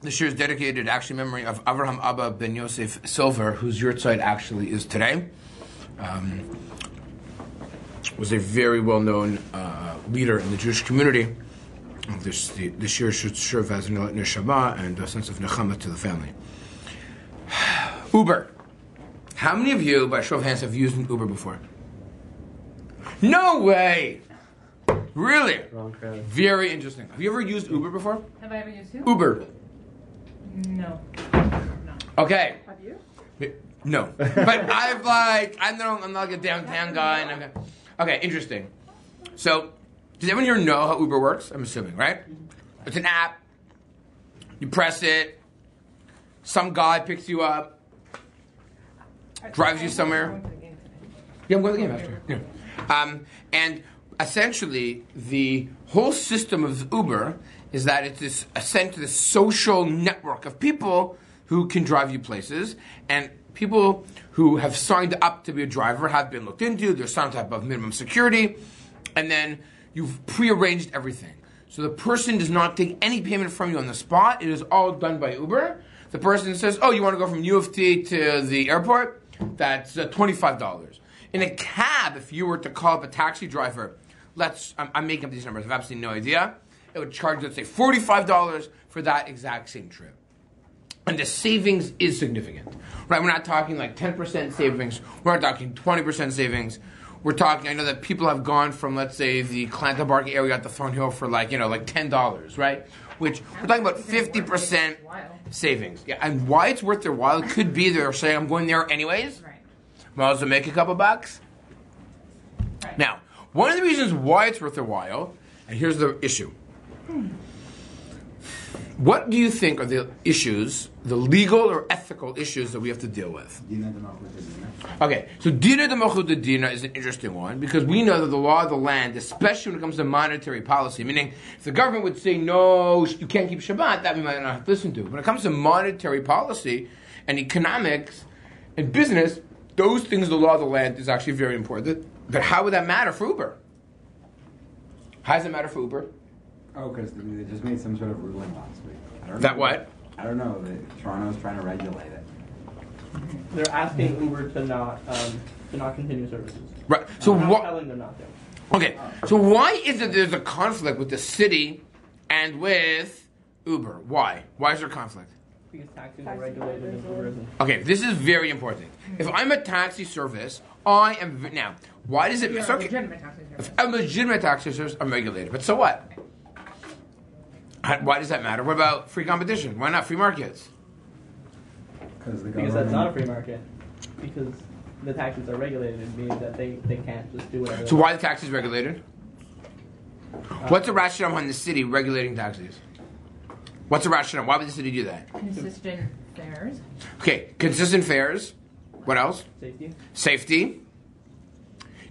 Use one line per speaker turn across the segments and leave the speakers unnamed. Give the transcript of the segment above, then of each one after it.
This year is dedicated actually in memory of Avraham Abba ben Yosef Silver, whose yurtzeit actually is today. Was a very well-known leader in the Jewish community. This year should serve as an neshama and a sense of nechama to the family. Uber. How many of you, by show of hands, have used an Uber before? No way! Really?
Wrong crowd.
Very interesting. Have you ever used Uber before?
Have I ever used who?
Uber.
No.
Okay.
Have you?
No. But I'm not like a downtown guy. And okay, interesting. So, does everyone here know how Uber works? I'm assuming, right? It's an app. You press it. Some guy picks you up. Drives you somewhere. Yeah, I'm going to the game after. Yeah. And essentially, the whole system of Uber is that it's this essentially this social network of people who can drive you places, and people who have signed up to be a driver have been looked into. There's some type of minimum security, and then you've prearranged everything. So the person does not take any payment from you on the spot. It is all done by Uber. The person says, "Oh, you want to go from U of T to the airport? That's $25." In a cab, if you were to call up a taxi driver, I'm making up these numbers, I have absolutely no idea. It would charge, let's say, $45 for that exact same trip. And the savings is significant. Right? We're not talking like 10% savings. We're not talking 20% savings. We're talking, I know that people have gone from, let's say, the Clantabark area at the Thornhill for like $10, right? Which, we're talking about 50% savings. Yeah, and why it's worth their while, it could be they're saying, I'm going there anyways.
Right.
Might as well make a couple bucks.
Right.
Now, one of the reasons why it's worth their while, and here's the issue. What do you think are the issues, the legal or ethical issues that we have to deal with? Okay, so Dina de Malchut Dina is an interesting one because we know that the law of the land, especially when it comes to monetary policy, meaning if the government would say, no, you can't keep Shabbat, that we might not have to listen to. When it comes to monetary policy and economics and business, those things, the law of the land is actually very important. But how would that matter for Uber? How does it matter for Uber?
Oh, because they just made some sort of ruling last week.
That what?
I don't know. Toronto's trying to regulate it.
They're asking Uber to not continue services.
Right. So
what? Telling them not to.
Okay. So why is it there's a conflict with the city and with Uber? Why? Why is there conflict?
Because taxis are regulated and Uber isn't.
Okay, this is very important. If I'm a taxi service, I am now. Why does it?
You're
So,
a
okay,
legitimate taxi service.
if I'm a legitimate taxi service, I'm regulated. But so what? Why does that matter? What about free competition? Why not free markets?
Because that's not a free market. Because the taxis are regulated, it means that they can't just do whatever.
So why are the taxis regulated? What's the rationale behind the city regulating taxis? What's the rationale? Why would the city do that?
Consistent fares.
Okay, consistent fares. What else?
Safety.
Safety.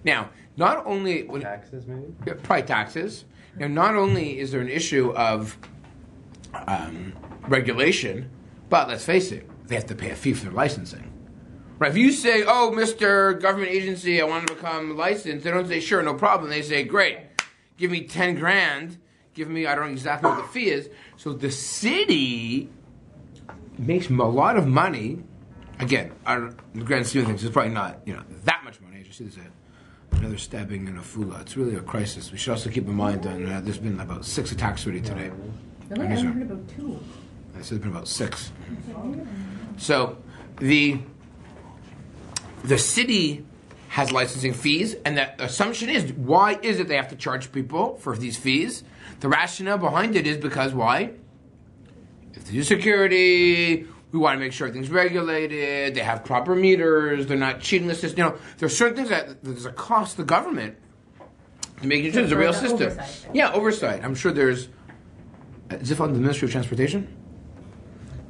Now, not only
Taxes, maybe?
probably taxes. Now, not only is there an issue of regulation, but let's face it, they have to pay a fee for their licensing. Right? If you say, "Oh, Mr. Government Agency, I want to become licensed," they don't say, "Sure, no problem." They say, "Great, give me 10 grand. Give me, I don't know exactly what the fee is." So the city makes a lot of money. Again, in the grand scheme of things, it's probably not that much money. As you see, there's another stabbing in a fula. It's really a crisis. We should also keep in mind that there's been about 6 attacks already today.
Really? I heard about 2.
I said there's been about 6. So the city has licensing fees, and the assumption is, why is it they have to charge people for these fees? The rationale behind it is because why? If they do security, we want to make sure everything's regulated, they have proper meters, they're not cheating the system. There are certain things that there's a cost to the government to making sure there's a real system.
Oversight.
Yeah, oversight. I'm sure there's... Is it from the Ministry of Transportation?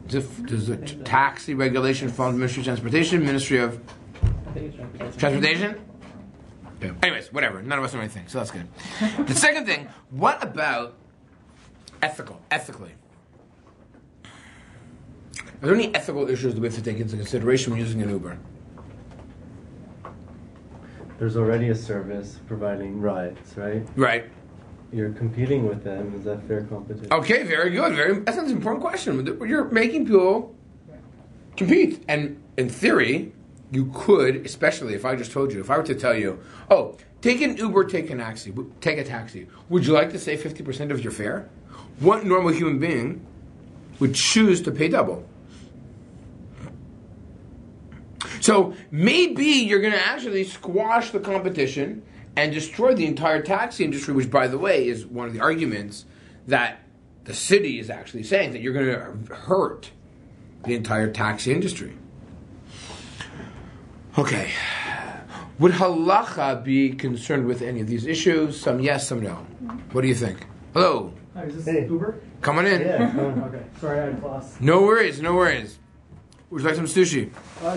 Does the taxi regulation fall under the Ministry of Transportation? Ministry of
I think it's
Transportation? Yeah. Anyways, whatever. None of us know anything, so that's good. The second thing, what about ethically? Are there any ethical issues that we have to take into consideration when using an Uber?
There's already a service providing rides, right?
Right.
you're competing with them. Is that fair competition?
Okay, very good. That's an important question. You're making people compete, and in theory, you could, especially if I just told you, if I were to tell you, oh, take an Uber, take a taxi. Would you like to save 50% of your fare? What normal human being would choose to pay double? So maybe you're going to actually squash the competition and destroy the entire taxi industry, which, by the way, is one of the arguments that the city is actually saying, that you're going to hurt the entire taxi industry. Okay. Would halacha be concerned with any of these issues? Some yes, some no. What do you think? Hello.
Hi, is this
Hey.
Uber?
Come on in.
Yeah.
Okay. Sorry, I had class.
No worries. Would you like some sushi?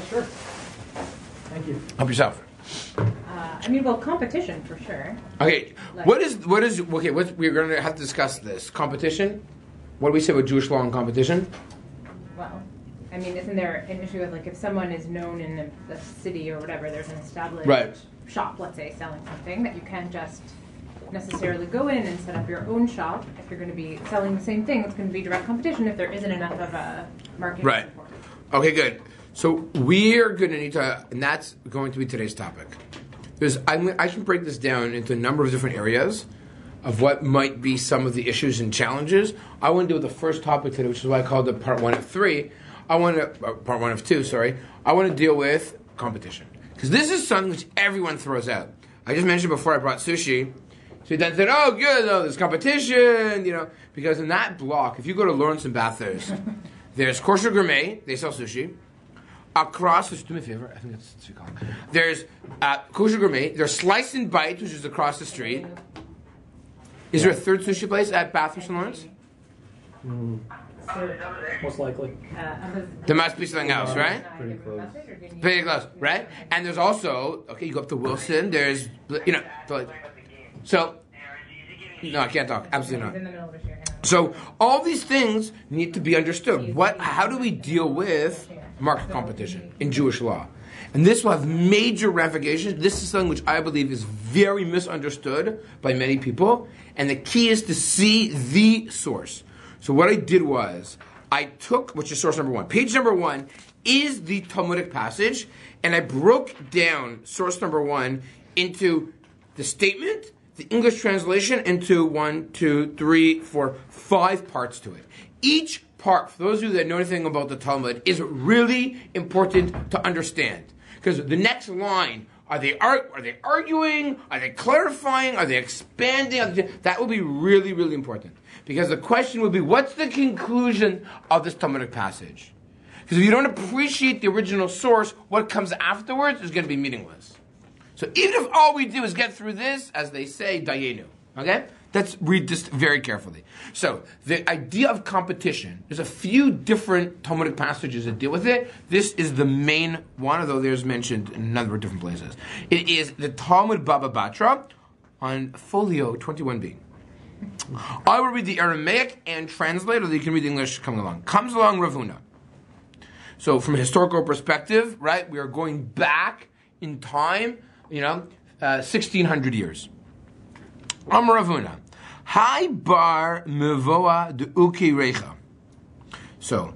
Sure. Thank you.
Help yourself.
Well, competition for sure.
Okay. What is we're going to have to discuss this. Competition? What do we say about Jewish law and competition?
Well, isn't there an issue with, like, if someone is known in the city or whatever, there's an established shop, let's say, selling something, that you can't just necessarily go in and set up your own shop if you're going to be selling the same thing. It's going to be direct competition if there isn't enough of a market support.
Okay, good. So we're going to need to, and that's going to be today's topic. I can break this down into a number of different areas of what might be some of the issues and challenges. I want to deal with the first topic today, which is why I called it part 1 of 3. Part 1 of 2, sorry. I want to deal with competition. Because this is something which everyone throws out. I just mentioned before I brought sushi. So then said, oh, good, there's competition, because in that block, if you go to Lawrence and Bathurst, there's Kosher Gourmet, they sell sushi. Across, do me a favor, I think that's what you call it. There's Kosher Gourmet, there's Slice and Bite, which is across the street. Is there a third sushi place at Bathurst and Lawrence?
Most likely.
There must be something else, right?
Pretty close.
Pretty close, right? And there's also, you go up to Wilson, there's, so, no, I can't talk, absolutely not.
In the middle of a share.
So all these things need to be understood. How do we deal with market competition in Jewish law? And this will have major ramifications. This is something which I believe is very misunderstood by many people. And the key is to see the source. So what I did was, I took, which is source number 1. Page number 1 is the Talmudic passage. And I broke down source number 1 into the statement, the English translation, into 5 parts to it. Each part, for those of you that know anything about the Talmud, is really important to understand. Because the next line, are they arguing? Are they clarifying? Are they expanding? That will be really, really important. Because the question will be, what's the conclusion of this Talmudic passage? Because if you don't appreciate the original source, what comes afterwards is going to be meaningless. So even if all we do is get through this, as they say, dayenu, okay? Let's read this very carefully. So, the idea of competition, there's a few different Talmudic passages that deal with it. This is the main one, although there's mentioned in a number of different places. It is the Talmud Baba Batra on folio 21b. I will read the Aramaic and translate, or you can read the English coming along. Comes along Rav Huna. So, from a historical perspective, right, we are going back in time, 1,600 years. Amar Rav Huna, Hai bar mevoa de uki recha. So,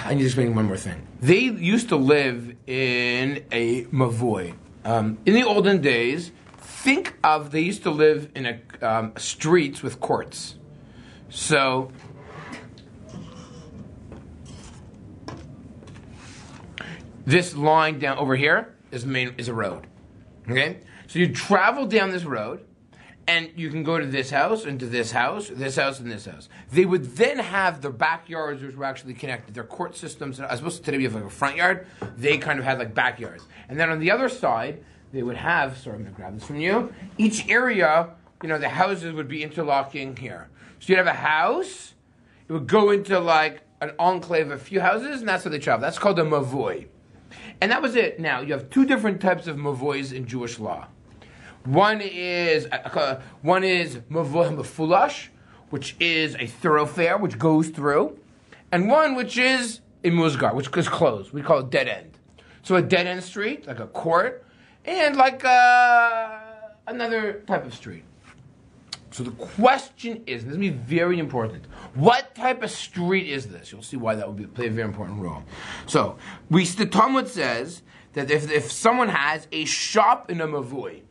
I need to explain one more thing. They used to live in a mavoi. In the olden days, they used to live in streets with courts. So, this line down over here is a road. Okay? So you travel down this road, and you can go to this house, and to this house, this house, and this house. They would then have their backyards, which were actually connected. Their court systems, as opposed to today we have like a front yard, they kind of had like backyards. And then on the other side, they would have, sorry, I'm going to grab this from you, each area, the houses would be interlocking here. So you'd have a house, it would go into like an enclave of a few houses, and that's how they travel. That's called a mavoi. And that was it. Now, you have 2 different types of mavois in Jewish law. One is mavoh mefulash, which is a thoroughfare which goes through, and one which is a muzgar, which is closed. We call it dead end. So a dead end street, like a court, and like another type of street. So the question is, this is going to be very important, what type of street is this? You'll see why that would play a very important role. So, the Talmud says that if someone has a shop in a mavui,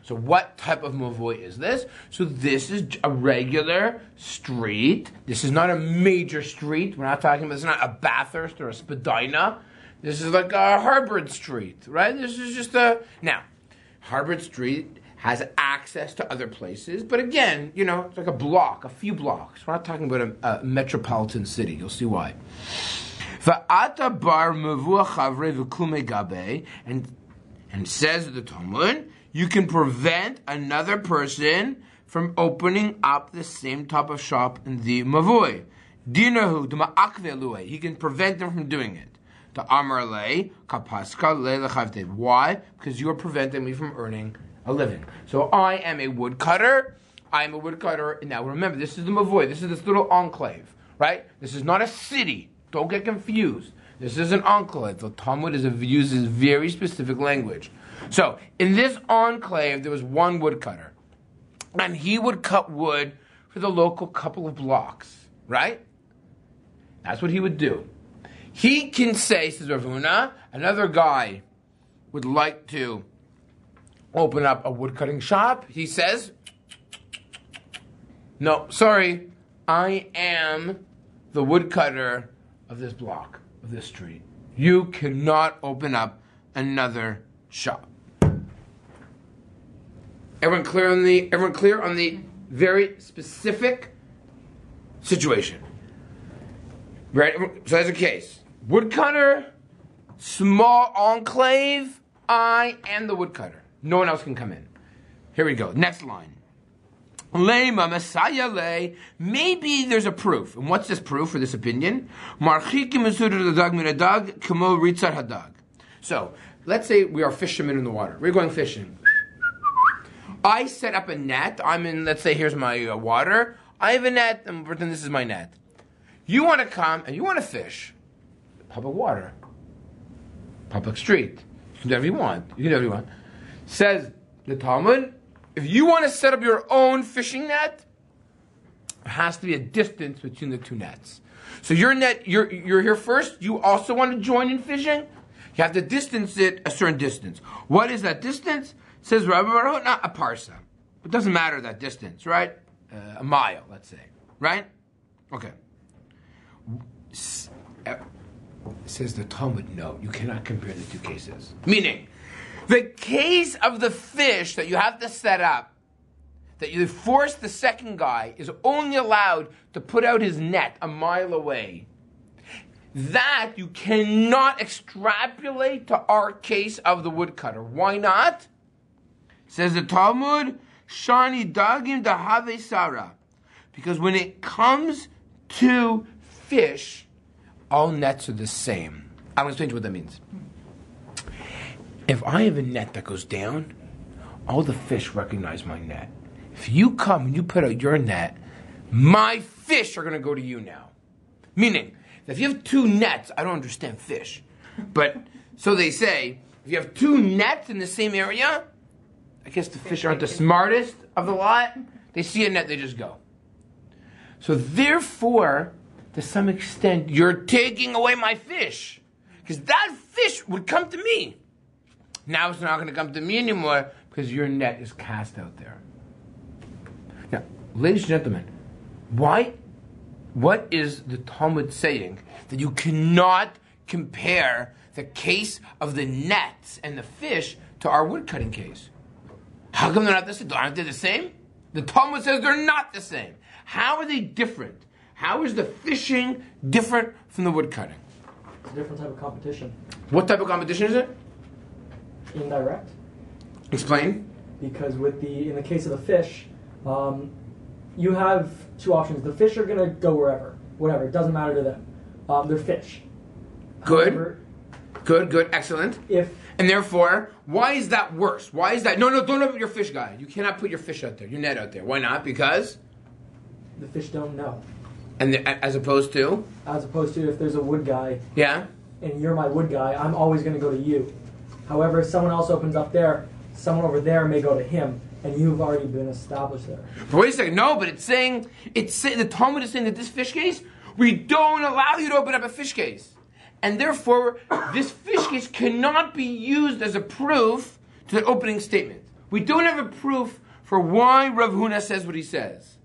so what type of mavui is this? So this is a regular street. This is not a major street. We're not talking about, this is not a Bathurst or a Spadina. This is like a Harvard Street, right? This is just now, Harvard Street has access to other places, but again, it's like a block, a few blocks. We're not talking about a metropolitan city. You'll see why. And says the Talmud, you can prevent another person from opening up the same type of shop in the mavui. He can prevent them from doing it. Why? Because you are preventing me from earning a living. So I am a woodcutter. Now remember, this is the mavui. This is this little enclave, right? This is not a city. Don't get confused. This is an enclave. The Talmud uses very specific language. So in this enclave, there was one woodcutter, and he would cut wood for the local couple of blocks, right? That's what he would do. He can say, says Rav Huna, another guy would like to open up a woodcutting shop. He says, no, sorry, I am the woodcutter of this block, of this street. You cannot open up another shop. Everyone clear on the very specific situation? Right? So that's a case. Woodcutter, small enclave, I am the woodcutter. No one else can come in. Here we go. Next line. Lema Messiah lay. Maybe there's a proof. And what's this proof for this opinion? So, let's say we are fishermen in the water. We're going fishing. I set up a net. Let's say here's my water. I have a net, and pretend this is my net. You want to come and you want to fish. Public water. Public street. You can do whatever you want. Says the Talmud, if you want to set up your own fishing net, there has to be a distance between the two nets. So your net, you're here first, you also want to join in fishing, you have to distance it a certain distance. What is that distance? Says Rabbi, not a parsa. It doesn't matter that distance, right? A mile, let's say. Right? Okay. Says the Talmud, no, you cannot compare the two cases. Meaning, the case of the fish that you have to set up, that you force the second guy, is only allowed to put out his net a mile away. That you cannot extrapolate to our case of the woodcutter. Why not? Says the Talmud, Shani dagim dahave Sarah. Because when it comes to fish, all nets are the same. I'm going to explain to you what that means. If I have a net that goes down, all the fish recognize my net. If you come and you put out your net, my fish are going to go to you now. Meaning, if you have two nets, I don't understand fish. But, so they say, if you have two nets in the same area, I guess the fish aren't the smartest of the lot. They see a net, they just go. So therefore, to some extent, you're taking away my fish. Because that fish would come to me. Now it's not going to come to me anymore because your net is cast out there. Now, ladies and gentlemen, what is the Talmud saying that you cannot compare the case of the nets and the fish to our woodcutting case? How come they're not the same? Aren't they the same? The Talmud says they're not the same. How are they different? How is the fishing different from the woodcutting?
It's a different type of competition.
What type of competition is it?
Indirect.
Explain.
Because in the case of the fish, you have two options. The fish are going to go wherever, whatever. It doesn't matter to them. They're fish.
Good.
However,
Good. Excellent. And therefore, why is that worse? Why is that? No, don't open your fish guy. You cannot put your fish out there, your net out there. Why not? Because?
The fish don't know.
And as opposed to?
As opposed to if there's a wood guy.
Yeah.
And you're my wood guy, I'm always going to go to you. However, if someone else opens up there, someone over there may go to him. and you've already been established there.
But wait a second, no, but it's saying the Talmud is saying that this fish case, we don't allow you to open up a fish case. And therefore, this fish case cannot be used as a proof to the opening statement. We don't have a proof for why Rav Huna says what he says.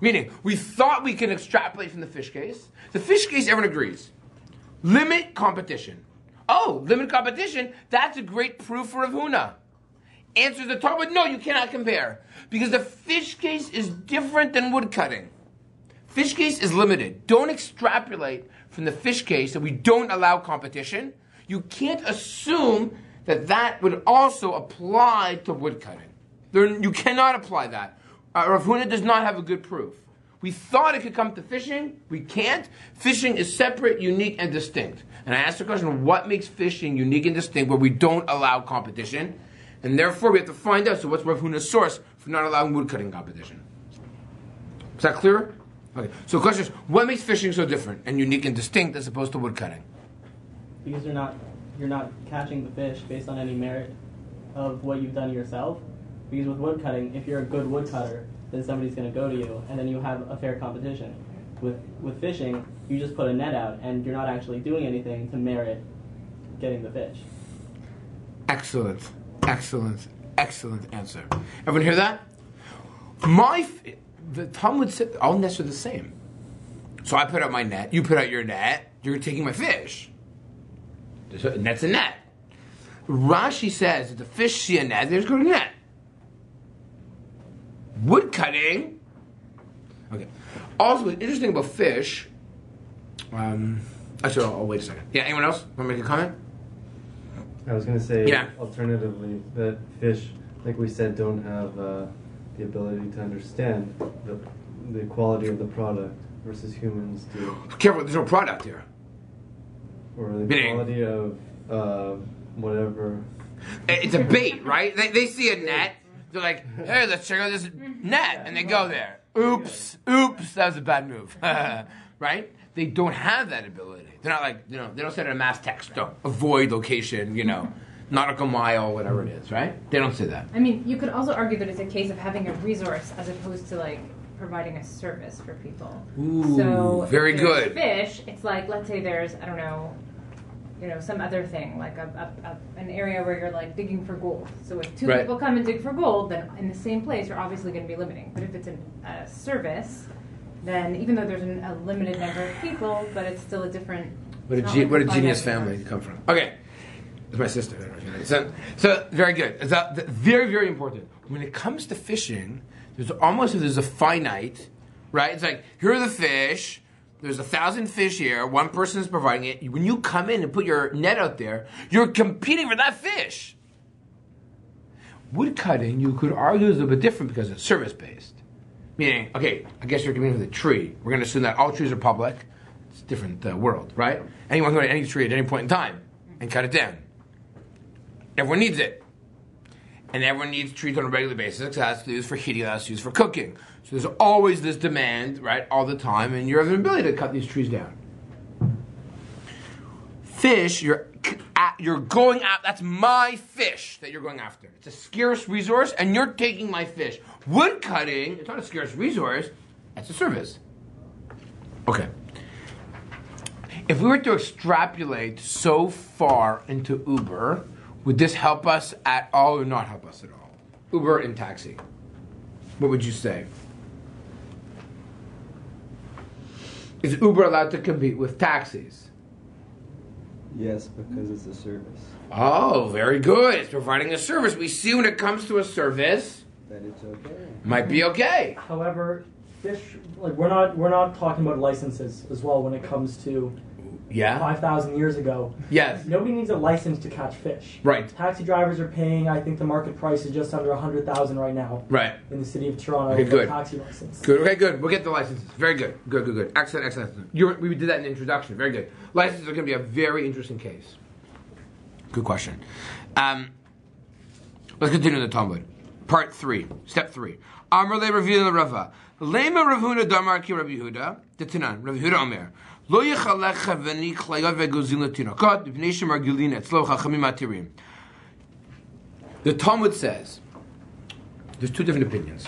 Meaning, we thought we can extrapolate from the fish case. The fish case, everyone agrees. Limit competition. Oh, limit competition, that's a great proof for Rav Huna. Answers the Talmud, no, you cannot compare. Because the fish case is different than wood cutting. Fish case is limited. Don't extrapolate from the fish case that we don't allow competition. You can't assume that that would also apply to wood cutting. You cannot apply that. Rav Huna does not have a good proof. We thought it could come to fishing. We can't. Fishing is separate, unique, and distinct. And I asked the question, what makes fishing unique and distinct where we don't allow competition? And therefore, we have to find out, so what's Rav Huna's source for not allowing woodcutting competition? Is that clear? Okay. So the question is, what makes fishing so different and unique and distinct as opposed to woodcutting?
Because you're not catching the fish based on any merit of what you've done yourself. Because with woodcutting, if you're a good woodcutter, then somebody's going to go to you, and then you have a fair competition. With fishing, you just put a net out, and you're not actually doing anything to merit getting the fish.
Excellent answer. Everyone hear that? The Talmud said all nets are the same. So I put out my net, you put out your net, you're taking my fish. A net's a net. Rashi says that the fish see a net, they just go to the net. Wood cutting. Okay. Also, what's interesting about fish. Actually, I'll wait a second. Yeah, anyone else want to make a comment?
I was going to say,
yeah.
Alternatively, that fish, like we said, don't have the ability to understand the quality of the product versus humans do.
Careful, there's no product here.
Or the quality of whatever.
It's a bait, right? They see a net. They're like, hey, let's check out this net. And they go there. Oops, that was a bad move. Right? They don't have that ability. They're not like, they don't send a mass text, avoid location, nautical mile, whatever it is, right? They don't say that.
I mean, you could also argue that it's a case of having a resource as opposed to like providing a service for people.
Ooh,
so
very
if
good.
Fish, it's like, let's say there's, I don't know, some other thing, like an area where you're like digging for gold. So if two people come and dig for gold, then in the same place, you're obviously going to be limiting. But if it's a service, then even though there's a limited number of people, but it's still a different.
Where did genius family come from? Okay, it's my sister. So very good. It's very, very important. When it comes to fishing, there's a finite, right? It's like, here are the fish. There's 1,000 fish here. One person is providing it. When you come in and put your net out there, you're competing for that fish. Wood cutting, you could argue, is a little bit different because it's service-based. Meaning, okay, I guess you're competing for the tree. We're going to assume that all trees are public. It's a different world, right? Anyone can go to any tree at any point in time and cut it down. Everyone needs it. And everyone needs trees on a regular basis. That's used for heating, that's used for cooking. So there's always this demand, right, all the time, and you have the ability to cut these trees down. Fish, you're going after, that's my fish that you're going after. It's a scarce resource, and you're taking my fish. Wood cutting, it's not a scarce resource, that's a service. Okay. If we were to extrapolate so far into Uber, would this help us at all or not help us at all? Uber and taxi. What would you say? Is Uber allowed to compete with taxis?
Yes, because it's a service.
Oh, very good. It's providing a service. We see when it comes to a service
that it's okay.
Might be okay.
However, fish, like we're not talking about licenses as well when it comes to 5,000 years ago.
Yes.
Nobody needs a license to catch fish.
Right.
Taxi drivers are paying, I think the market price is just under $100,000 right now.
Right.
In the city of Toronto
Okay,
for
good.
a taxi license.
Good. Okay, good. We'll get the licenses. Very good. Good. Excellent. We did that in the introduction. Very good. Licenses are going to be a very interesting case. Good question. Let's continue the Talmud. Part 3. Step 3. Amr le Ravina Rava. Lema Ravuna Damar ki Rabbi Yehuda. Tetanan. Rabbi Yehuda Omer. Lo yechalecha v'ni chlayot v'gozim l'tinokot v'nei shemar gilin etzlo chachamim atirim. The Talmud says there's two different opinions.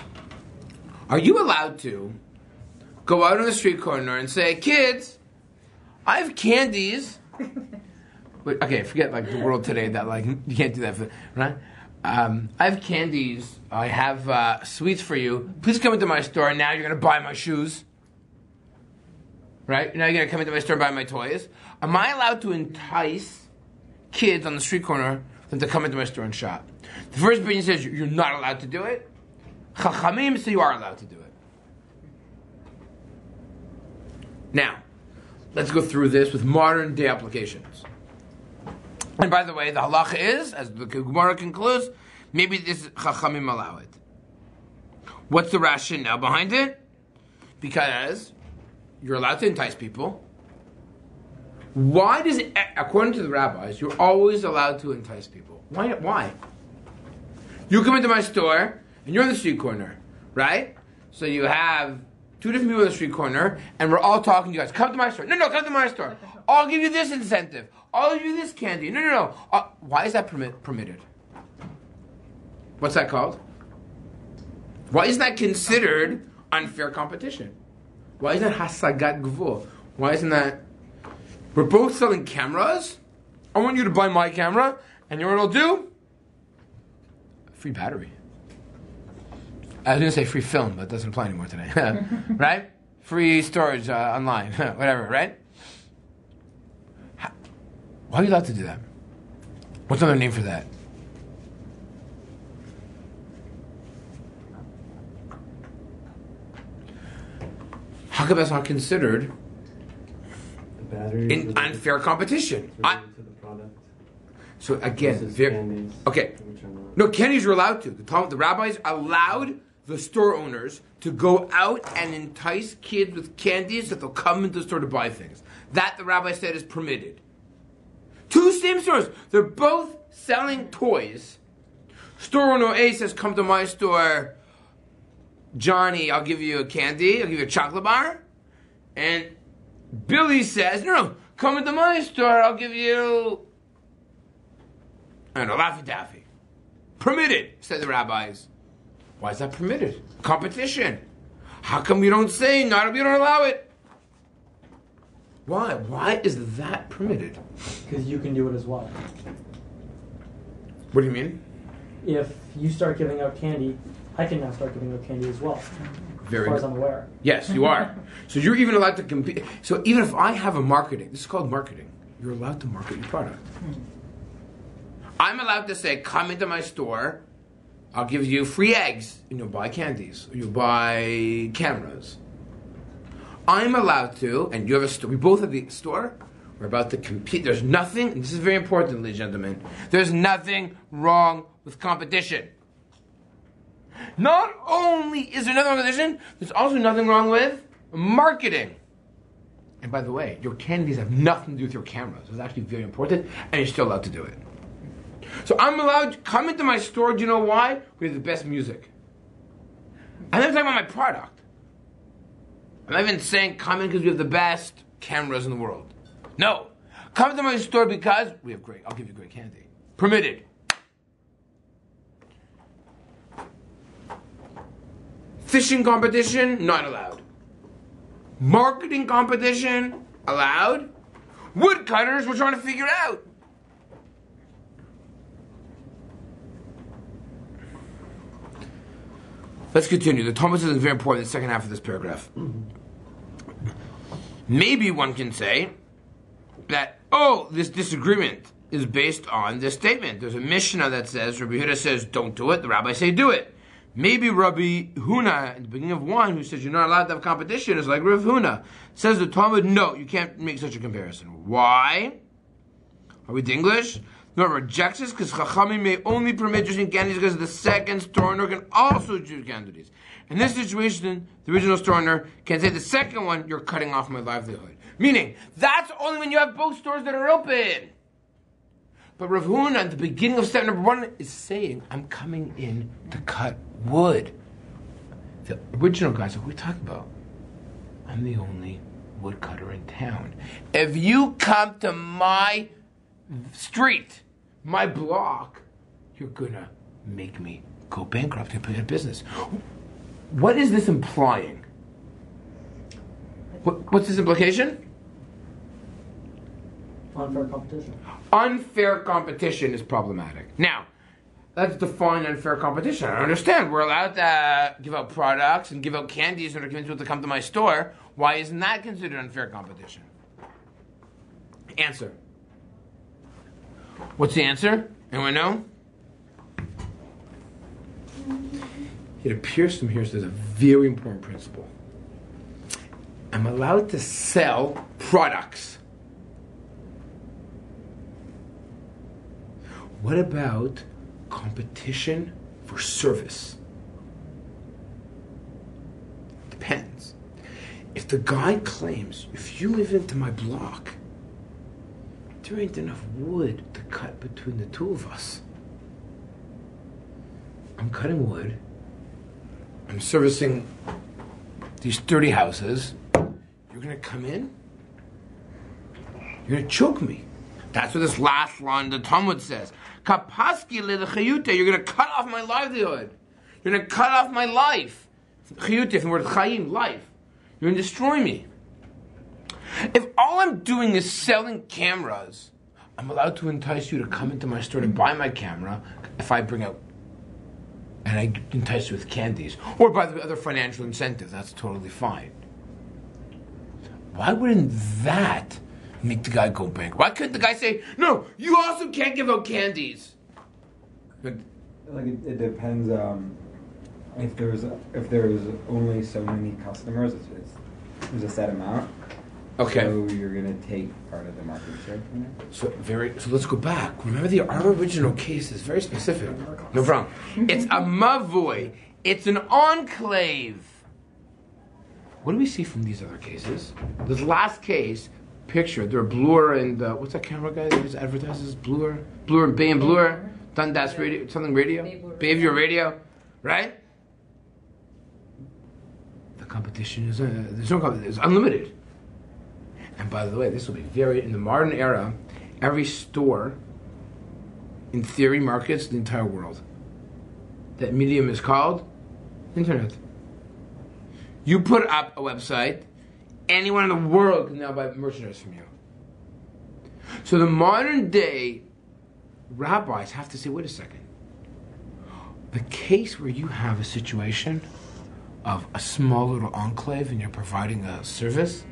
Are you allowed to go out on the street corner and say, kids, I have candies. But, okay, forget like the world today that like you can't do that, right? I have candies. I have sweets for you. Please come into my store. Now you're going to buy my shoes. Right? Now you're going to come into my store and buy my toys. Am I allowed to entice kids on the street corner them to come into my store and shop? The first opinion says you're not allowed to do it. Chachamim say you are allowed to do it. Now, let's go through this with modern day applications. And by the way, the halacha is, as the Gemara concludes, maybe this Chachamim allow it. What's the rationale behind it? Because you're allowed to entice people. Why does it, according to the rabbis, you're always allowed to entice people? Why? You come into my store, and you're on the street corner, right? So you have two different people on the street corner, and we're all talking to you guys. Come to my store. No, come to my store. I'll give you this incentive. I'll give you this candy. No. Why is that permitted? What's that called? Why isn't that considered unfair competition? Why isn't that hasagat gvul? Why isn't that... We're both selling cameras. I want you to buy my camera, and you know what I'll do? Free battery. I was going to say free film, but it doesn't apply anymore today. Right? Free storage online, whatever, right? Why are you allowed to do that? What's another name for that? How come that's not considered in unfair competition?
To the product.
So again,
Candies,
okay.
which are not.
No, candies are allowed to. The rabbis allowed the store owners to go out and entice kids with candies that they'll come into the store to buy things. That the rabbi said is permitted. Two same stores. They're both selling toys. Store owner A says, come to my store, Johnny, I'll give you a candy, I'll give you a chocolate bar. And Billy says, no, come into my store, I'll give you, I don't know, Laffy Taffy. Permitted, said the rabbis. Why is that permitted? Competition. How come we don't say, we don't allow it? Why? Why is that permitted?
Because you can do it as well.
What do you mean?
If you start giving out candy, I can now start giving out candy as well.
Very
as far as
good.
I'm aware.
Yes, you are. So you're even allowed to compete. So even if I have a marketing, this is called marketing, you're allowed to market your product. I'm allowed to say, come into my store, I'll give you free eggs, and you'll buy candies, or you'll buy cameras. I'm allowed to, and you have a store, we both have the store, we're about to compete. There's nothing, and this is very important, ladies and gentlemen, there's nothing wrong with competition. Not only is there nothing wrong with competition, there's also nothing wrong with marketing. And by the way, your candies have nothing to do with your cameras. It's actually very important, and you're still allowed to do it. So I'm allowed to come into my store, do you know why? We have the best music. I'm not talking about my product. I'm not even saying come in because we have the best cameras in the world. No. Come to my store because we have I'll give you great candy. Permitted. Fishing competition, not allowed. Marketing competition, allowed. Woodcutters, we're trying to figure it out. Let's continue. The Talmud says is very important in the second half of this paragraph. Maybe one can say that, this disagreement is based on this statement. There's a Mishnah that says, Rabbi Huda says, don't do it. The rabbis say, do it. Maybe Rabbi Huna, at the beginning of 1, who says you're not allowed to have competition, is like Rabbi Huna. Says the Talmud, no, you can't make such a comparison. Why? Are we English? No, rejects this because Chachamim may only permit juicing candies because the second store owner can also juice candies. In this situation, the original store owner can say the second one, you're cutting off my livelihood. Meaning, that's only when you have both stores that are open. But Rav Huna, at the beginning of step number 1, is saying, I'm coming in to cut wood. The original guys, what are we talking about? I'm the only woodcutter in town. If you come to my street, my block, you're gonna make me go bankrupt and put out of business. What is this implying? What's this implication?
Unfair competition.
Unfair competition is problematic. Now, let's define unfair competition. I understand. We're allowed to give out products and give out candies and convince people to come to my store. Why isn't that considered unfair competition? Answer. What's the answer? Anyone know? It appears from here there's a very important principle. I'm allowed to sell products. What about competition for service? Depends. If the guy claims, if you live into my block, there ain't enough wood to cut between the two of us. I'm cutting wood. I'm servicing these 30 houses. You're going to come in? You're going to choke me. That's what this last line of the Talmud says. Kapaski le-chayute. You're going to cut off my livelihood. You're going to cut off my life. Chayute, from the word chayim, life. You're going to destroy me. If all I'm doing is selling cameras, I'm allowed to entice you to come into my store to buy my camera if I bring out, and I entice you with candies, or by the other financial incentive. That's totally fine. Why wouldn't that make the guy go bankrupt? Why couldn't the guy say, no, you also can't give out candies? But,
Like it depends. If there's only so many customers, there's a set amount.
okay.
So you're gonna take part of the market share from there.
So let's go back. Remember, our original case is very specific. No problem. It's a mavoi. It's an enclave. What do we see from these other cases? This last case, picture, they're Bloor and what's that camera guy that just advertises? Bloor and Bay and Bloor, Dundas Radio, something radio, Bayview Radio, right? The competition is there's no competition. It's unlimited. And by the way, this will be in the modern era, every store, in theory, markets the entire world. That medium is called internet. You put up a website, anyone in the world can now buy merchandise from you. So the modern day rabbis have to say, wait a second. The case where you have a situation of a small little enclave and you're providing a service,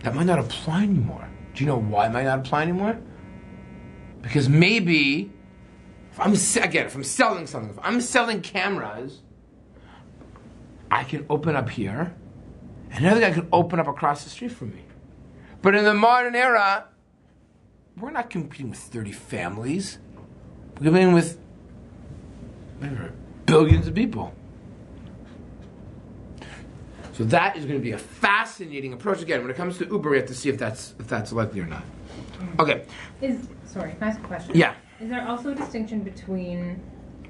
that might not apply anymore. Do you know why it might not apply anymore? Because maybe, if I'm selling something, if I'm selling cameras, I can open up here, and another guy can open up across the street from me. But in the modern era, we're not competing with 30 families. We're competing with billions of people. So that is going to be a fascinating approach. Again, when it comes to Uber, we have to see if that's likely or not. Okay.
Sorry, can I ask a question?
Yeah.
Is there also a distinction between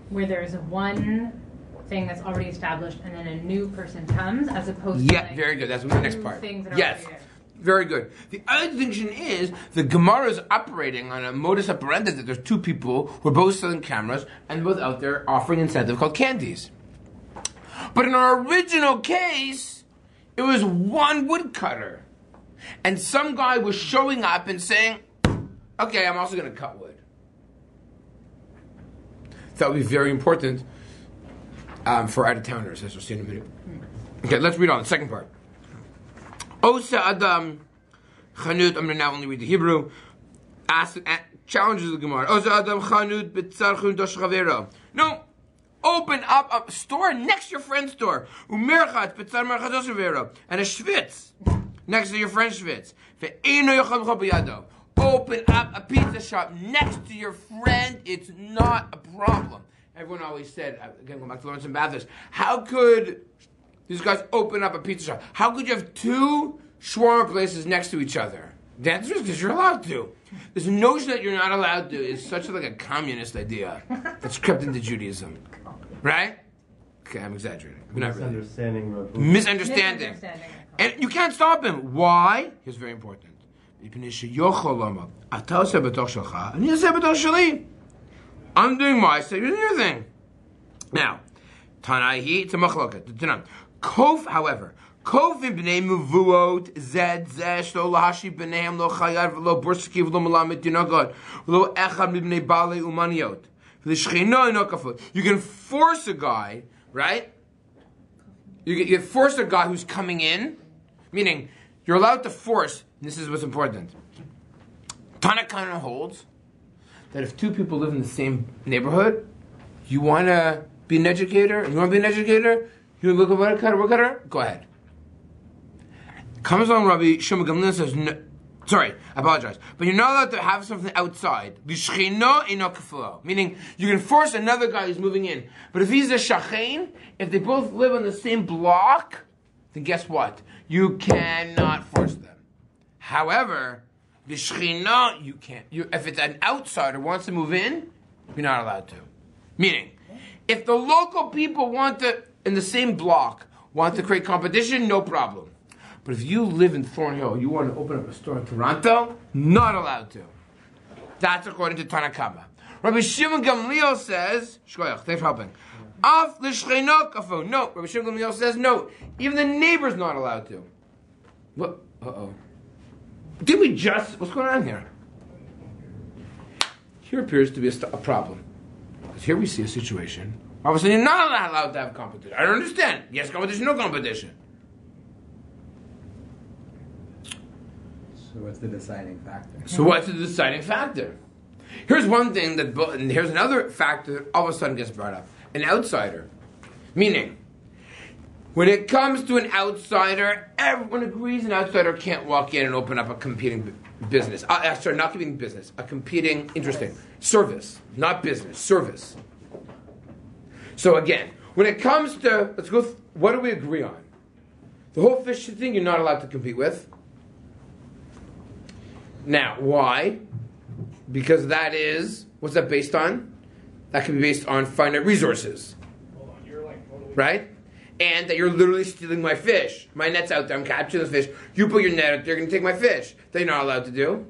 where there is one thing that's already established and then a new person comes, as opposed to like
very good. That's the next part.
Things that are
Yes.
already there?
Very good. The other distinction is the Gemara is operating on a modus operandi that there's two people who are both selling cameras and both out there offering incentive called candies. But in our original case, it was one woodcutter. And some guy was showing up and saying, okay, I'm also going to cut wood. That would be very important for out-of-towners, as we'll see in a minute. Okay, let's read on the second part. Osa Adam Chanut, I'm going to now only read the Hebrew, challenges the Gemara. Osa Adam Chanut B'tzarchun Dosh Chavero. No, open up a store next to your friend's store. Umerchat B'tzar Merchat Dosh Chavero. And a schwitz next to your friend's schwitz. Ve'eno yocham b'yado. Open up a pizza shop next to your friend. It's not a problem. Everyone always said, again, going back to Lawrence and Bathurst, how could these guys open up a pizza shop? How could you have two shawarma places next to each other? The answer is because you're allowed to. This notion that you're not allowed to is such like a communist idea that's crept into Judaism. Right? Okay, I'm exaggerating. But not really. Misunderstanding. And you can't stop him. Why? Here's very important. I'm doing my thing, you're doing your thing. Now, Tanaihi, it's a machloket. Kof, however, Kof b'nei mevuot zed zesh lo lahashi b'neihem lo chayav lo borskiv lo malamet dinagod lo echad b'nei bale umaniot. You can force a guy, right? You force a guy who's coming in, meaning you're allowed to force, and this is what's important. Tanakana holds that if two people live in the same neighborhood, you want to be an educator, and you want to be an educator, you look at what cutter, go ahead. Comes along Rabbi Shimon Gamliel says, no, sorry, I apologize, but you're not allowed to have something outside. Meaning, you can force another guy who's moving in. But if he's a shachain, if they both live on the same block, then guess what? You cannot force them. However, the shechina, you can't. If it's an outsider who wants to move in, you're not allowed to. Meaning, if the local people want to, in the same block, want to create competition, no problem. But if you live in Thornhill, you want to open up a store in Toronto, not allowed to. That's according to Tanakama. Rabbi Shimon Gamliel says, Shkoyach, thanks for helping. Af l'shcheino kafo. No, Rabbi Shimon Gamliel says no. Even the neighbor's not allowed to. What? Uh-oh. Did we just... What's going on here? Here appears to be a problem. Because here we see a situation. All of a sudden, you're not allowed to have competition. I don't understand. Yes, competition, no competition.
So what's the deciding factor?
Here's one thing and here's another factor that all of a sudden gets brought up. An outsider. Meaning, when it comes to an outsider, everyone agrees an outsider can't walk in and open up a competing business. Sorry, not competing business. A competing, interesting, service. Not business, service. So again, when it comes to, let's go, what do we agree on? The whole fish thing you're not allowed to compete with. Now, why? Because that is, what's that based on? That can be based on finite resources. Right? And that you're literally stealing my fish. My net's out there, I'm capturing the fish. You put your net out there, you're going to take my fish. That you're not allowed to do.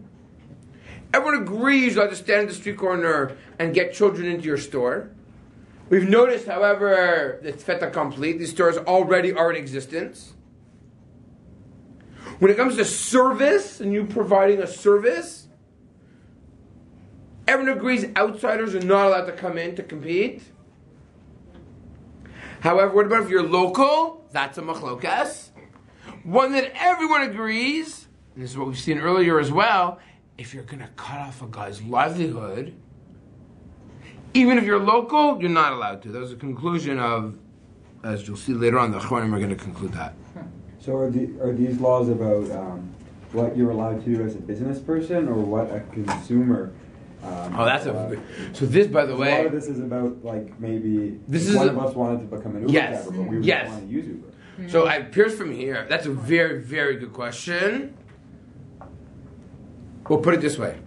Everyone agrees you're allowed to stand in the street corner and get children into your store. We've noticed, however, it's fait accompli. These stores already are in existence. When it comes to service, and you providing a service, everyone agrees outsiders are not allowed to come in to compete. However, what about if you're local? That's a machlokas. One that everyone agrees, and this is what we've seen earlier as well, if you're going to cut off a guy's livelihood, even if you're local, you're not allowed to. That was a conclusion of, as you'll see later on, the Achronim are going to conclude that.
So are these laws about what you're allowed to do as a business person, or what a consumer?
So this, by the way,
a lot of this is about maybe
this
one of us wanted to become an Uber driver, but we really want to use Uber.
So it appears from here. That's a very, very good question. We'll put it this way: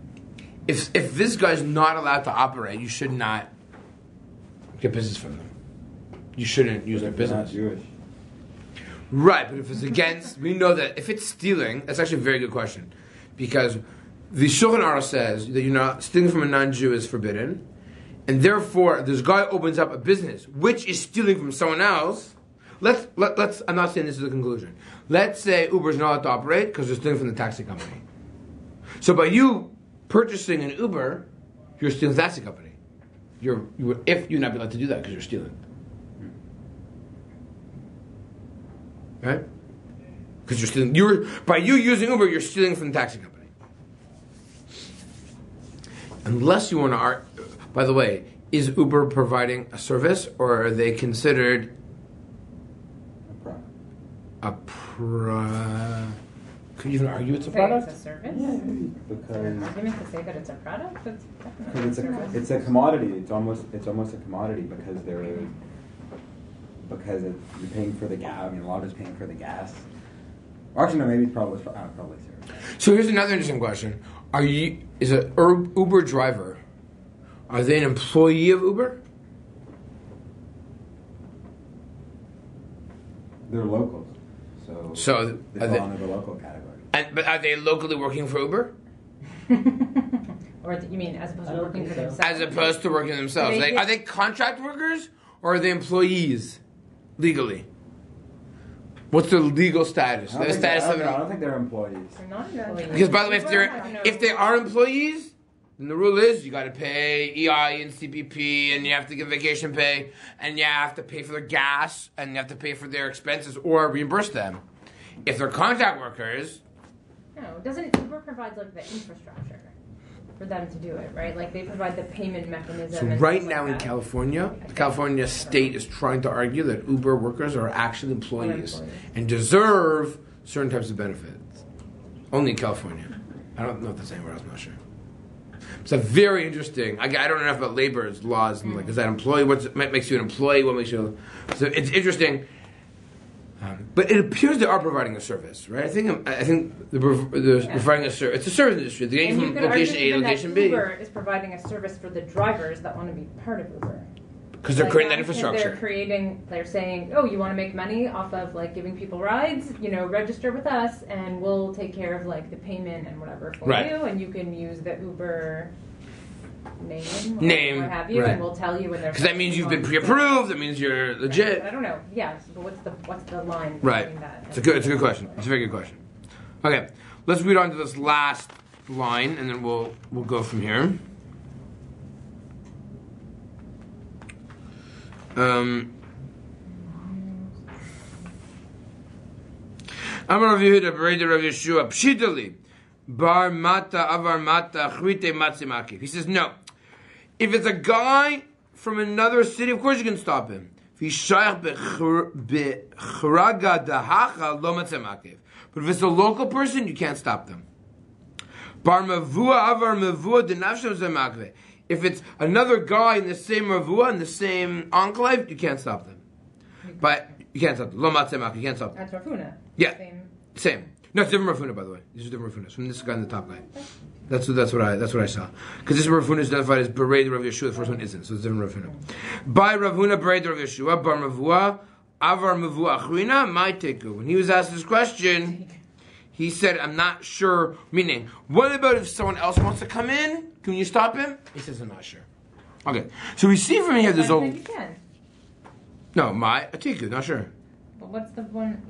if this guy's not allowed to operate, you should not get business from them. You shouldn't use their business.
Not Jewish.
Right, but if it's against, we know that if it's stealing, that's actually a very good question. Because the Shulchan Aruch says that you're not stealing from a non-Jew is forbidden. And therefore, this guy opens up a business, which is stealing from someone else. Let's I'm not saying this is a conclusion. Let's say Uber's not allowed to operate because they're stealing from the taxi company. So by you purchasing an Uber, you're stealing the taxi company. You would not be allowed to do that because you're stealing. Right? Because you're stealing. By you using Uber, you're stealing from the taxi company. Unless you want to. By the way, is Uber providing a service, or are they considered a product? Could you even argue it's a product?
It's a service.
Yeah,
Is there an argument to say that it's a product? That's definitely a service.
It's a commodity. It's almost a commodity because you're paying for the gas. I mean, a lot of it's paying for the gas. Actually, no, maybe it's probably service.
So here's another interesting question: is an Uber driver? Are they an employee of Uber?
They're locals, so they fall under the local category.
But are they locally working for Uber?
Or you mean as opposed
I
to
don't
working
think
for
so.
themselves?
As opposed to working themselves.
They
Like,
get-
are they contract workers or are they employees legally? What's their legal status?
I
Their
don't, think,
status
I,
of
don't, I
an,
don't think they're employees.
They're not employees.
because by the way,
People
if they are employees, then the rule is you got to pay EI and CPP, and you have to give vacation pay, and you have to pay for their gas, and you have to pay for their expenses or reimburse them. If they're contract workers,
No, doesn't Uber provide like the infrastructure for them to do it, right? Like they provide the payment mechanism.
so
and
right
stuff
now
like
in
that.
California, the California state is trying to argue that Uber workers are actually employees
employees.
and deserve certain types of benefits. Only in California. I don't know if that's anywhere else. I'm not sure. It's a very interesting. I don't know enough about labor's laws and like, is that employee? What makes you an employee? What makes you? So it's interesting. But it appears they are providing a service, right? I think they're providing a service. It's a service industry. They're getting
And you
from
could
location
argue
A to
even
location
that
B
Uber is providing a service for the drivers that want to be part of Uber.
because they're
Like,
creating that
because
infrastructure.
They're saying, oh, you want to make money off of like giving people rides? You know, register with us, and we'll take care of like the payment and whatever for
Right.
you, and you can use the Uber name,
Name,
what have you,
right.
and we'll tell you when they're.
Because that means you've been pre-approved. That means you're legit.
I don't know. Yeah, but what's the line
Right.
between that?
It's a good question. It's a very good question. Okay, let's read on to this last line, and then we'll go from here. Amar Rav Yehuda Berei Rav Yeshua Pshitali Bar Mata Avar Mata Chrite Matzimaki. He says no. If it's a guy from another city, of course you can stop him. But if it's a local person, you can't stop them. If it's another guy in the same mavua, in the same enclave, you can't stop them. But you can't stop them. Lo matzemak, you can't stop them.
That's Rafuna.
Yeah.
Same.
No, it's different Rafuna, by the way. These are different Rafunas from this guy and the top guy. That's what I saw. Because this Rafuna is identified as Berei Rav Yeshua. The first one isn't, so it's different Rafuna. By Ravuna Berei Rav Yeshua Bar Mavua Avar Mavua Achrina My Teku. When he was asked this question, he said, "I'm not sure." Meaning, what about if someone else wants to come in? Can you stop him? He says, "I'm not sure." Okay, so we see from here there's
I
a
think you can.
no my Atiku, not sure.
But what's the one?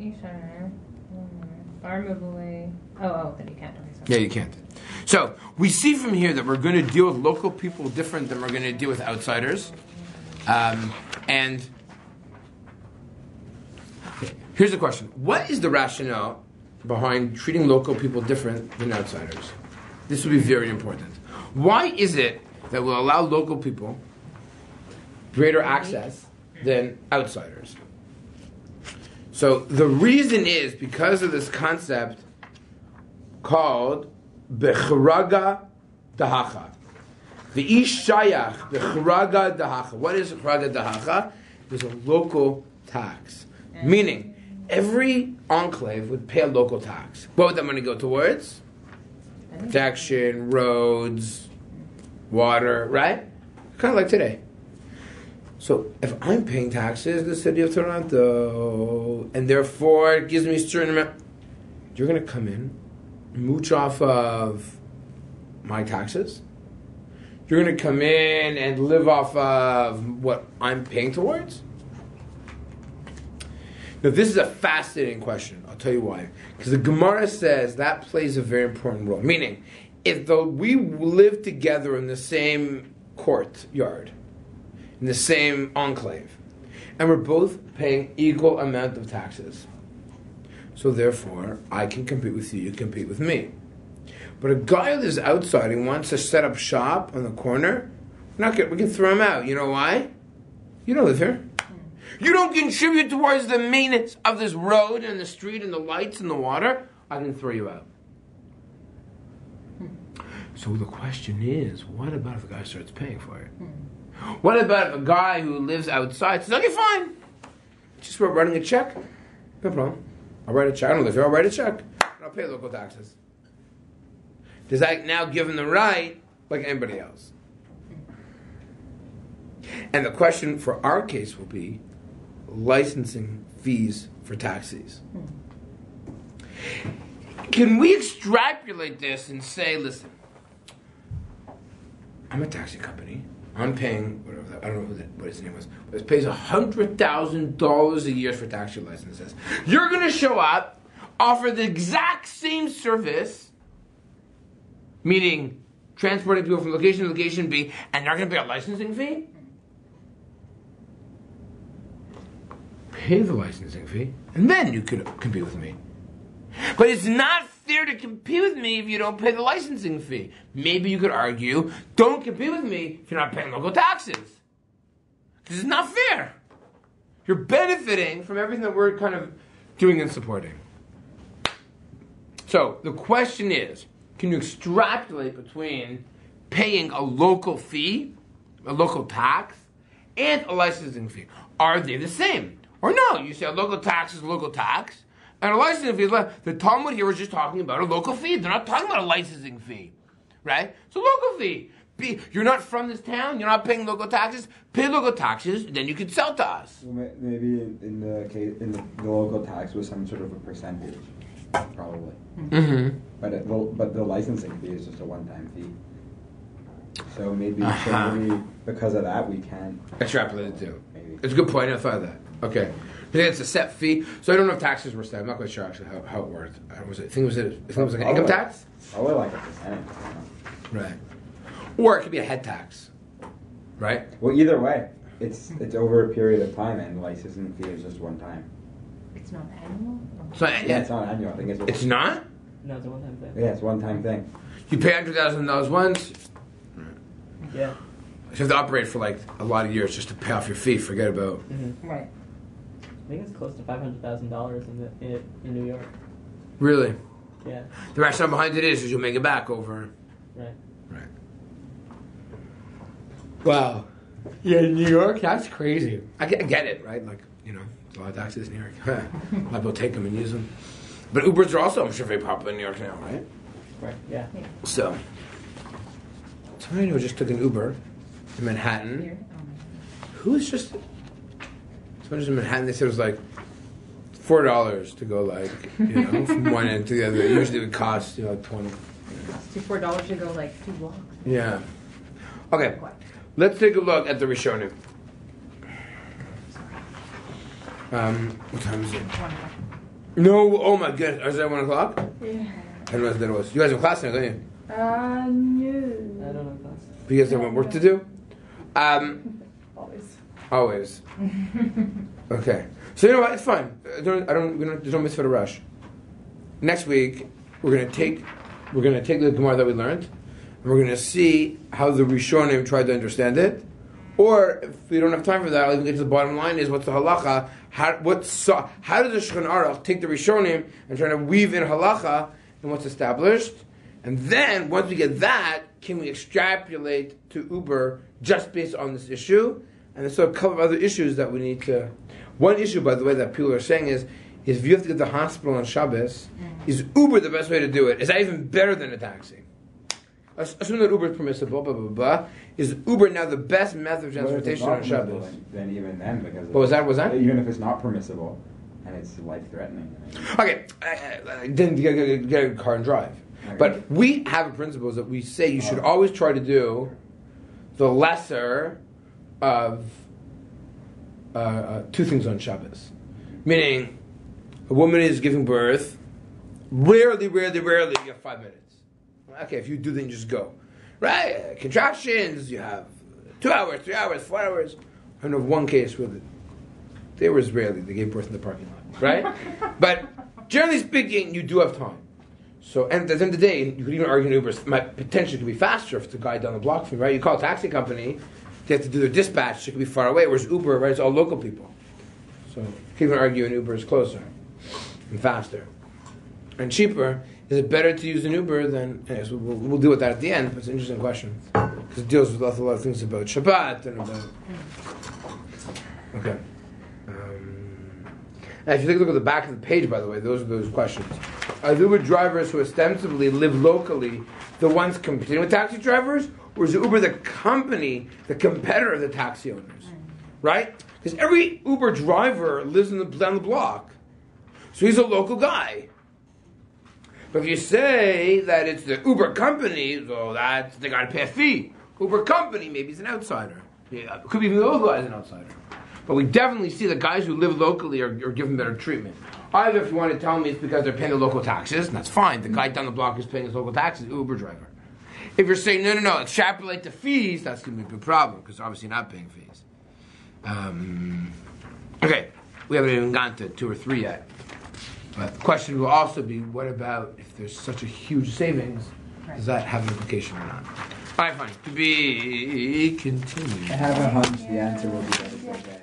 Bar move away. Oh, then you can't. Okay, sorry.
Yeah, you can't. So we see from here that we're going to deal with local people different than we're going to deal with outsiders. And here's the question: what is the rationale behind treating local people different than outsiders? This will be very important. Why is it that we'll allow local people greater access than outsiders? So the reason is because of this concept called Bechraga Dahacha. The Ish Shayach Bechraga Dahacha. What is Bechraga Dahacha? There's a local tax. Meaning, every enclave would pay a local tax. What would that money go towards? Protection, roads, water, right? Kind of like today. So if I'm paying taxes in the city of Toronto, and therefore it gives me a certain amount, you're going to come in, mooch off of my taxes. You're going to come in and live off of what I'm paying towards. Now this is a fascinating question. I'll tell you why. Because the Gemara says that plays a very important role. Meaning, if we live together in the same courtyard, in the same enclave, and we're both paying equal amount of taxes, so therefore I can compete with you, you compete with me. But a guy who lives outside and wants to set up shop on the corner, we can throw him out. You know why? You don't live here. You don't contribute towards the maintenance of this road and the street and the lights and the water. I can throw you out. So the question is, what about if a guy starts paying for it? What about if a guy who lives outside says, okay, fine. Just we're writing a check. No problem. I'll write a check. I don't live here. I'll write a check. And I'll pay local taxes. Does that now give him the right like anybody else? And the question for our case will be licensing fees for taxis. Can we extrapolate this and say, listen, I'm a taxi company. I'm paying whatever I don't know what his name was. But it pays $100,000 a year for taxi licenses. You're going to show up, offer the exact same service, meaning transporting people from location to location B, and they're going to pay a licensing fee? Pay the licensing fee, and then you could compete with me. But it's not fair to compete with me if you don't pay the licensing fee. Maybe you could argue, don't compete with me if you're not paying local taxes. This is not fair. You're benefiting from everything that we're kind of doing and supporting. So the question is, can you extrapolate between paying a local fee, a local tax, and a licensing fee? Are they the same? Or no, you say a local tax is a local tax, and a licensing fee is the Talmud here was just talking about a local fee. They're not talking about a licensing fee, right? So local fee. You're not from this town. You're not paying local taxes. Pay local taxes, then you can sell to us.
Well, maybe in the case, the local tax was some sort of a percentage, probably.
Mm-hmm.
But the licensing fee is just a one-time fee. So maybe because of that we can
extrapolate it too.
Maybe.
It's a good point. I thought of that. Okay. It's a set fee. So I don't know if taxes were set. I'm not quite sure actually how it worked. I think it was like an income tax?
Probably like a percentage.
Right. Or it could be a head tax. Right?
Well, either way, it's over a period of time, and the licensing fee is just one time.
It's not annual?
So,
Yeah, it's not annual. I think
it's not?
No, it's a one-time thing.
Yeah, it's one time thing.
You pay $100,000 once.
Yeah.
You have to operate for like a lot of years just to pay off your fee. Forget about.
Mm-hmm.
Right.
I think it's close to $500,000 in New York.
Really?
Yeah.
The rationale behind it is you'll make it back over.
Right.
Right. Wow. Yeah, New York? That's crazy. I get it, right? Like, you know, there's a lot of taxis in New York. A lot of people take them and use them. But Ubers are also, I'm sure, very popular in New York now, right?
Right. Yeah.
So, somebody I know just took an Uber in Manhattan.
Here? Oh my
Who's just... Somebody in Manhattan, they said it was like $4 to go, like, you know, from one end to the other. Usually it would cost, you know, like 20.
goodness. $4 to go like 2 blocks.
Yeah. Okay. Let's take a look at the Rishonim. What time is it?
1 o'clock.
No, oh my goodness. Is that 1 o'clock?
Yeah.
I didn't realize that it was. You guys have class now, don't you?
No.
I don't know class.
You guys have work to do?
Always.
Always. Okay. So you know what? It's fine. There's no mitzvah to rush. Next week, we're gonna take the Gemara that we learned, and we're gonna see how the Rishonim tried to understand it. Or if we don't have time for that, I'll even get to the bottom line: is what's the halacha? How does the Shulchan Aruch take the Rishonim and try to weave in halacha and what's established? And then once we get that, can we extrapolate to Uber just based on this issue? And there's a couple of other issues that we need to. One issue, by the way, that people are saying is if you have to get to the hospital on Shabbos, is Uber the best way to do it? Is that even better than a taxi? Assume that Uber is permissible, blah, blah, blah. Is Uber now the best method of transportation on Shabbos?
Then even then, because
What was that?
Even if it's not permissible and it's life-threatening.
Okay, then you get a car and drive.
Okay.
But we have a principle that we say you should always try to do the lesser of two things on Shabbos. Meaning, a woman is giving birth, rarely you have 5 minutes. Okay, if you do, then you just go. Right? Contractions, you have 2 hours, 3 hours, 4 hours. I know of one case where they gave birth in the parking lot. Right? But generally speaking, you do have time. So, and at the end of the day, you could even argue an Uber potentially could be faster if it's a guy down the block from you, right? You call a taxi company, they have to do their dispatch, so it could be far away, whereas Uber, right, it's all local people. So you can even argue an Uber is closer and faster and cheaper. Is it better to use an Uber than... Anyways, we'll deal with that at the end, but it's an interesting question. Because it deals with a lot of things about Shabbat and about... Okay. And if you take a look at the back of the page, by the way, those are those questions. Are the Uber drivers who ostensibly live locally the ones competing with taxi drivers? Or is Uber the company, the competitor of the taxi owners? Right? Because every Uber driver lives down the block. So he's a local guy. But if you say that it's the Uber company, so they got to pay a fee. Uber company maybe is an outsider. Yeah, could be even the local guy is an outsider. But we definitely see the guys who live locally are given better treatment. Either if you want to tell me it's because they're paying the local taxes, and that's fine. The guy down the block is paying his local taxes, Uber driver. If you're saying, no, extrapolate the fees, that's going to be a big problem, because obviously you're not paying fees. Okay, we haven't even gotten to 2 or 3 yet. But the question will also be, what about if there's such a huge savings, does that have an implication or not? All right, fine. To be continued.
I have a hunch the answer will be that it's okay.